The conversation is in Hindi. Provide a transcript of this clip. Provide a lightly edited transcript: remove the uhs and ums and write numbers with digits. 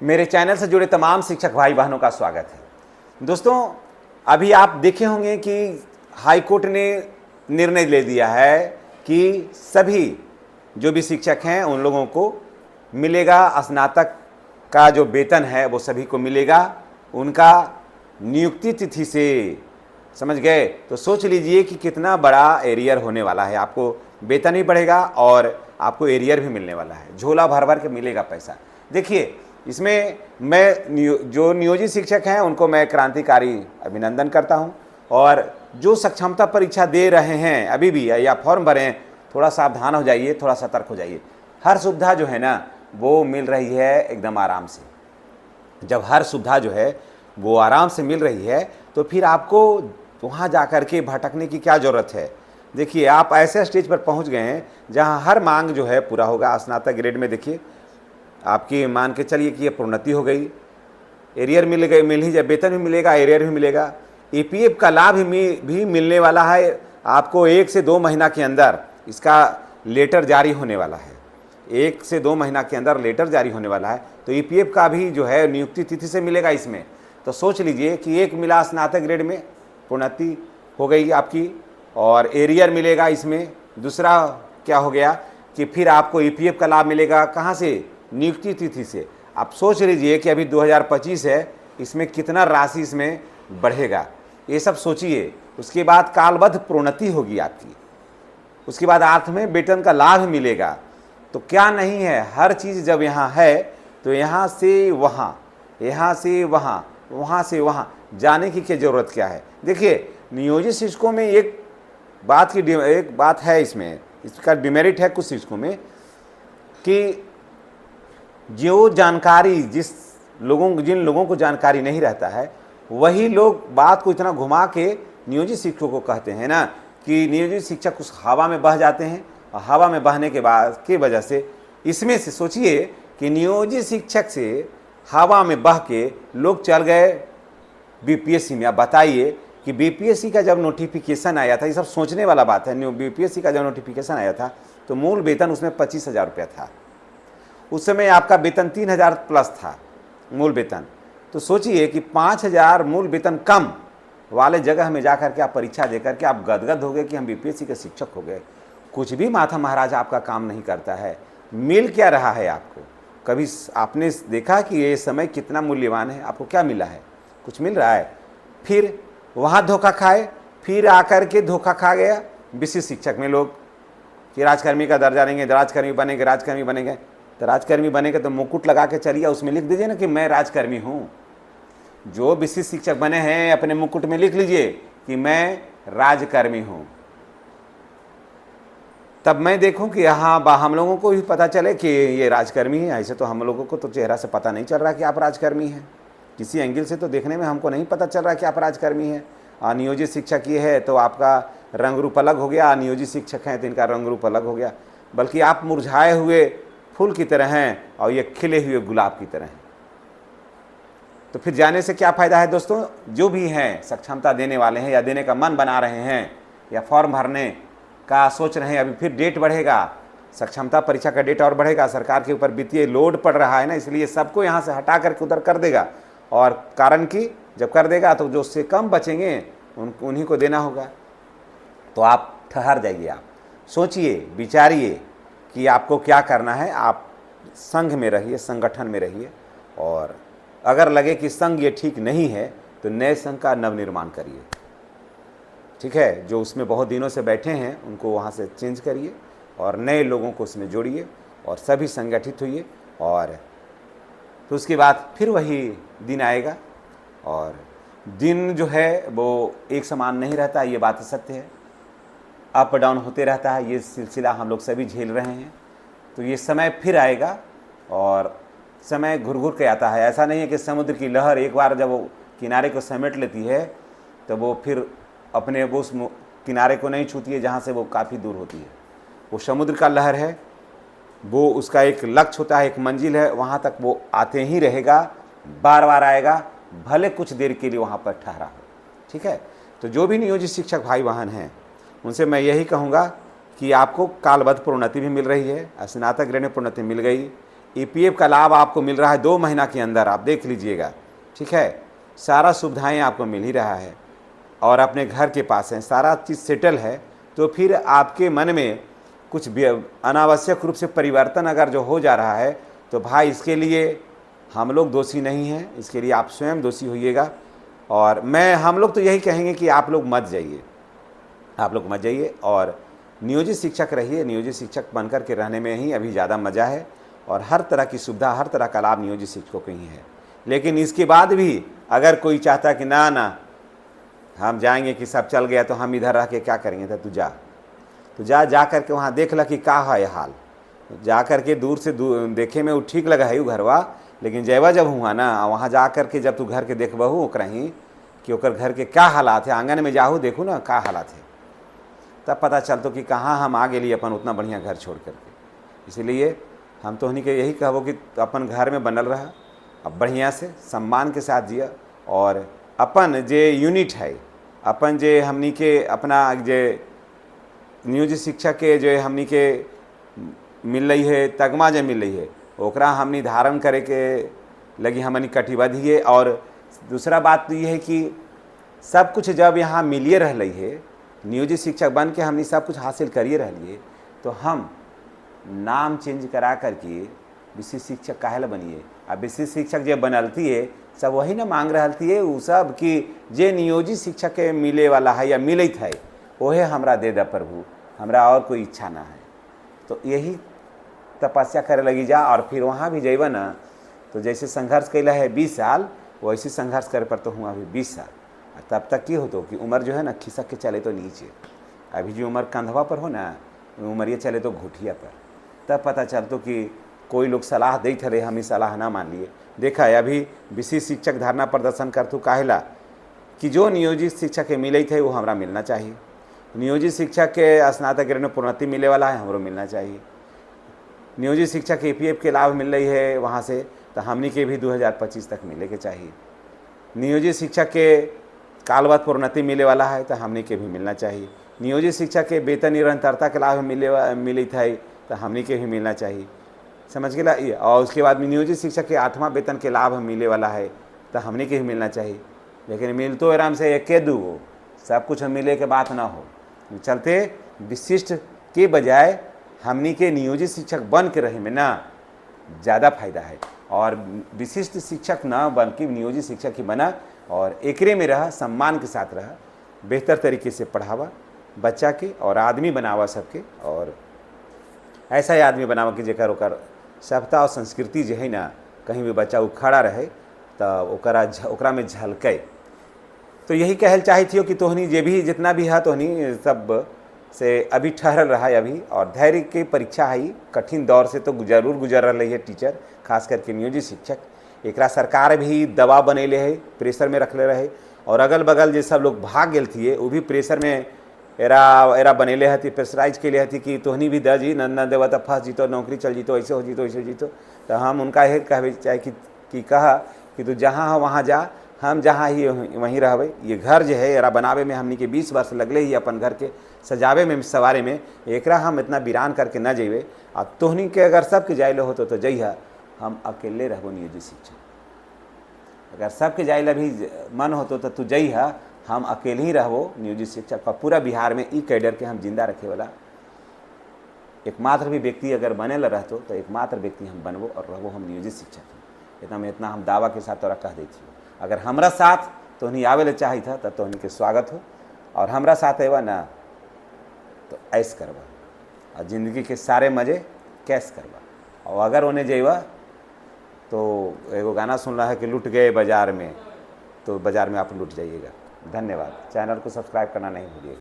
मेरे चैनल से जुड़े तमाम शिक्षक भाई बहनों का स्वागत है। दोस्तों, अभी आप देखे होंगे कि हाई कोर्ट ने निर्णय ले दिया है कि सभी जो भी शिक्षक हैं उन लोगों को मिलेगा, स्नातक का जो वेतन है वो सभी को मिलेगा उनका नियुक्ति तिथि से। समझ गए? तो सोच लीजिए कि कितना बड़ा एरियर होने वाला है। आपको वेतन भी बढ़ेगा और आपको एरियर भी मिलने वाला है, झोला भर भर के मिलेगा पैसा। देखिए, इसमें मैं जो नियोजित शिक्षक हैं उनको मैं क्रांतिकारी अभिनंदन करता हूं, और जो सक्षमता परीक्षा दे रहे हैं अभी भी या फॉर्म भरे हैं, थोड़ा सावधान हो जाइए, थोड़ा सतर्क हो जाइए। हर सुविधा जो है ना वो मिल रही है एकदम आराम से। जब हर सुविधा जो है वो आराम से मिल रही है तो फिर आपको वहाँ जा कर के भटकने की क्या ज़रूरत है। देखिए, आप ऐसे स्टेज पर पहुँच गए हैं जहाँ हर मांग जो है पूरा होगा। स्नातक ग्रेड में देखिए आपकी मान के चलिए कि ये प्रोन्नति हो गई, एरियर मिल ही जाए, वेतन भी मिलेगा, एरियर भी मिलेगा। ईपीएफ का लाभ भी मिलने वाला है आपको 1 से 2 महीना के अंदर। इसका लेटर जारी होने वाला है, 1 से 2 महीना के अंदर लेटर जारी होने वाला है। तो ईपीएफ का भी जो है नियुक्ति तिथि से मिलेगा इसमें। तो सोच लीजिए कि एक मिला स्नातक ग्रेड में, प्रोन्नति हो गई आपकी, और एरियर मिलेगा इसमें। दूसरा क्या हो गया कि फिर आपको ईपीएफ का लाभ मिलेगा कहाँ से? नियुक्ति तिथि से। आप सोच लीजिए कि अभी 2025 है, इसमें कितना राशि इसमें बढ़ेगा, ये सब सोचिए। उसके बाद कालबद्ध प्रोन्नति होगी आपकी, उसके बाद अर्थ में वेतन का लाभ मिलेगा। तो क्या नहीं है, हर चीज़ जब यहाँ है तो यहाँ से वहाँ, यहाँ से वहाँ, वहाँ से वहाँ जाने की क्या ज़रूरत क्या है। देखिए, नियोजित शिक्षकों में एक बात है, इसका डिमेरिट है कुछ शिक्षकों में कि जो जानकारी जिन लोगों को जानकारी नहीं रहता है, वही लोग बात को इतना घुमा के नियोजित शिक्षकों को कहते हैं ना कि नियोजित शिक्षक उस हवा में बह जाते हैं, और हवा में बहने के बाद की वजह से इसमें से सोचिए कि नियोजित शिक्षक से हवा में बह के लोग चल गए बीपीएससी में। आप बताइए कि बीपीएससी का जब नोटिफिकेशन आया था, ये सब सोचने वाला बात है। बीपीएससी का जब नोटिफिकेशन आया था तो मूल वेतन उसमें 25,000 रुपया था। उस समय आपका वेतन 3,000 प्लस था मूल वेतन। तो सोचिए कि 5,000 मूल वेतन कम वाले जगह में जाकर के आप परीक्षा देकर के आप गदगद हो गए कि हम बीपीएससी के शिक्षक हो गए। कुछ भी माथा महाराज आपका काम नहीं करता है। मिल क्या रहा है आपको? कभी आपने देखा कि ये समय कितना मूल्यवान है? आपको क्या मिला है? कुछ मिल रहा है? फिर वहाँ धोखा खाए, फिर आकर के धोखा खा गया विशिष्ट शिक्षक में लोग कि राजकर्मी का दर्जा लेंगे, राजकर्मी बनेंगे। तो राजकर्मी बनेंगे तो मुकुट लगा के चलिए, उसमें लिख दीजिए ना कि मैं राजकर्मी हूँ। जो विशिष्ट शिक्षक बने हैं अपने मुकुट में लिख लीजिए कि मैं राजकर्मी हूँ। तब मैं देखूं कि हाँ, हम लोगों को भी पता चले कि ये राजकर्मी है। ऐसे तो हम लोगों को तो चेहरा से पता नहीं चल रहा कि आप राजकर्मी हैं। किसी एंगल से तो देखने में हमको नहीं पता चल रहा कि आप राजकर्मी हैं। अनियोजित शिक्षक ये है तो आपका रंग रूप अलग हो गया, अनियोजित शिक्षक हैं तो इनका रंग रूप अलग हो गया। बल्कि आप मुरझाए हुए फूल की तरह हैं और ये खिले हुए गुलाब की तरह हैं। तो फिर जाने से क्या फ़ायदा है दोस्तों? जो भी हैं सक्षमता देने वाले हैं या देने का मन बना रहे हैं या फॉर्म भरने का सोच रहे हैं, अभी फिर डेट बढ़ेगा, सक्षमता परीक्षा का डेट और बढ़ेगा। सरकार के ऊपर वित्तीय लोड पड़ रहा है ना, इसलिए सबको यहाँ से हटा करके उधर कर देगा। और कारण कि जब कर देगा तो जो उससे कम बचेंगे उन्हीं को देना होगा। तो आप ठहर जाइए, आप सोचिए, विचारिए कि आपको क्या करना है। आप संघ में रहिए, संगठन में रहिए, और अगर लगे कि संघ ये ठीक नहीं है तो नए संघ का नवनिर्माण करिए। ठीक है, जो उसमें बहुत दिनों से बैठे हैं उनको वहाँ से चेंज करिए और नए लोगों को उसमें जोड़िए और सभी संगठित होइए। और तो उसके बाद फिर वही दिन आएगा, और दिन जो है वो एक समान नहीं रहता, ये बात सत्य है। अप डाउन होते रहता है, ये सिलसिला हम लोग सभी झेल रहे हैं। तो ये समय फिर आएगा, और समय घुर घुर के आता है। ऐसा नहीं है कि समुद्र की लहर एक बार जब वो किनारे को समेट लेती है तो वो फिर अपने उस किनारे को नहीं छूती है जहाँ से वो काफ़ी दूर होती है। वो समुद्र का लहर है, वो उसका एक लक्ष्य होता है, एक मंजिल है, वहाँ तक वो आते ही रहेगा, बार बार आएगा, भले कुछ देर के लिए वहाँ पर ठहरा हो। ठीक है, तो जो भी नियोजित शिक्षक भाई बहन हैं उनसे मैं यही कहूँगा कि आपको कालबद्ध प्रोन्नति भी मिल रही है, स्नातक ग्रेड में प्रोन्नति मिल गई, ईपीएफ का लाभ आपको मिल रहा है 2 महीना के अंदर, आप देख लीजिएगा, ठीक है। सारा सुविधाएं आपको मिल ही रहा है और अपने घर के पास है, सारा चीज़ सेटल है। तो फिर आपके मन में कुछ अनावश्यक रूप से परिवर्तन अगर जो हो जा रहा है, तो भाई इसके लिए हम लोग दोषी नहीं हैं, इसके लिए आप स्वयं दोषी होइएगा। और हम लोग तो यही कहेंगे कि आप लोग मत जाइए, आप लोग मत जाइए और नियोजित शिक्षक रहिए। नियोजित शिक्षक बनकर के रहने में ही अभी ज़्यादा मज़ा है और हर तरह की सुविधा, हर तरह का लाभ नियोजित शिक्षकों को ही है। लेकिन इसके बाद भी अगर कोई चाहता कि ना हम जाएंगे कि सब चल गया तो हम इधर रह के क्या करेंगे, तो तू जा करके वहाँ देख ला कि का है ये हाल। जा करके दूर से देखे में वो ठीक लगा है वो घरवा, लेकिन जयवा जब हुआ ना वहाँ जा करके जब तू घर के देखबहू ओकरा ही कि ओकर घर के क्या हालात है, आंगन में जाहू देखू ना का हालात है, तब पता चलतो कि कहाँ हम आ गेली अपन उतना बढ़िया घर छोड़ करके। इसीलिए हम तो के यही कहबो कि अपन घर में बनल रहा, अब बढ़िया से सम्मान के साथ जिया और अपन जे यूनिट है, अपन जे हमनी के अपना जे नियोजित शिक्षक के जो हमनी के मिल रही है तगमा जो मिल रही है ओकरा हमनी धारण करे के लगी हमनी कटिबद्ध हिए। और दूसरा बात तो ये है कि सब कुछ जब यहाँ मिलिए रह रही है, नियोजित शिक्षक बन के हमनी सब कुछ हासिल करिए रहिए, तो हम नाम चेंज करा करके विशिष्ट शिक्षक काहे बनिए। अब विशिष्ट शिक्षक जो बनलती है सब वही ना मांग रहती है वो सब कि जे नियोजित शिक्षक के मिले वाला है या मिलत है वही हमरा दे द प्रभु, हमरा और कोई इच्छा ना है। तो यही तपस्या करे लगी जा और फिर वहाँ भी जेबा ना तो जैसे संघर्ष कैला है 20 साल वैसे संघर्ष करे पर तो हुआ अभी 20 साल। तब तक की हो तो कि उम्र जो है ना खिसक के चले तो नीचे, अभी जो उम्र कंधवा पर हो ना उम्र ये चले तो घुटिया पर, तब पता चलतो कि कोई लोग सलाह देते रहे, हम ही सलाह ना मान लिए। देखा है अभी विशिष्ट शिक्षक धरना प्रदर्शन करतू काहेला कि जो नियोजित शिक्षक के मिले थे वो हमरा मिलना चाहिए, नियोजित शिक्षक के स्नातक ग्रेड में प्रोन्नति मिले वाला है हमरो मिलना चाहिए, नियोजित शिक्षक के ईपीएफ के लाभ मिल रही है वहाँ से तो हमनी के भी 2025 तक मिले के चाहिए, नियोजित शिक्षक के कालवत प्रोन्नति मिले वाला है तो हमनी के भी मिलना चाहिए, नियोजित शिक्षक के वेतन निरंतरता के लाभ मिले थे तो हमनी के भी मिलना चाहिए, समझ गया। और उसके बाद नियोजित शिक्षक के 8वां वेतन के लाभ मिले वाला है तो हमनी के भी मिलना चाहिए। लेकिन मिल तो आराम से एक दू सब कुछ मिले के बात ना हो, चलते विशिष्ट के बजाय हमनी के नियोजित शिक्षक बन के रहे में ना ज़्यादा फायदा है। और विशिष्ट शिक्षक ना बन के नियोजित शिक्षक ही बना और एकरे में रहा, सम्मान के साथ रहा, बेहतर तरीके से पढ़ावा बच्चा के और आदमी बनावा सबके, और ऐसा ही आदमी बनावा कि जेकर ओकर सभ्यता और संस्कृति जो है ना कहीं भी बच्चा उखड़ा रहे तो ओकरा में झलके। तो यही कहल चाही थी कि तोहनी जे भी जितना भी है तोहनी सब से अभी ठहरल रहा है अभी, और धैर्य की परीक्षा है, कठिन दौर से तो जरूर गुजर रही है टीचर, खास करके नियोजित शिक्षक। एकरा सरकार भी दबाव बनेले है, प्रेशर में रखले रहे, और अगल बगल जे सब लोग भाग गेल थी वो भी प्रेशर में एरा बनेले हती, प्रेशराइज के लिए हती कि तोहनी भी द जी न देवा तो फंस जीतो, नौकरी चल जीतो, ऐसे हो जीतो ऐसे जीतो। तो हम उनका यह कहे चाहे कि कहा कि तू जहाँ हो वहाँ जा, हम जहाँ ही वहीं रहबे। ये घर जो है एरा बनावे में हमनी के 20 वर्ष लगले ही, अपन घर के सजावे में सवारे में, एकरा हम इतना वीरान करके न जेबे। अब तोहनी के अगर सबके जाइले हो तो जइहा, हम अकेले रहबो नियोजित शिक्षक। अगर सबके जाइले भी मन होतो तो तू जइहा, हम अकेले ही रहबो नियोजित शिक्षक। और पूरा बिहार में ई कैडर के हम जिंदा रखे वाला एकमात्र भी व्यक्ति अगर बनेला रहतो तो एकमात्र व्यक्ति हम बनबो और रहबो हम नियोजित शिक्षक। इतना हम दावा के साथ तोरा कह देती हूँ। अगर हमरा साथ तोहनी आवे ले चाही था तो तोहनी के स्वागत हो, और हमरा साथ एवा ना तो ऐश करवा और ज़िंदगी के सारे मज़े कैश करवा। और अगर उन्हें जेवा तो एगो गाना सुन रहा है कि लुट गए बाज़ार में, तो बाज़ार में आप लुट जाइएगा। धन्यवाद। चैनल को सब्सक्राइब करना नहीं भूलिएगा।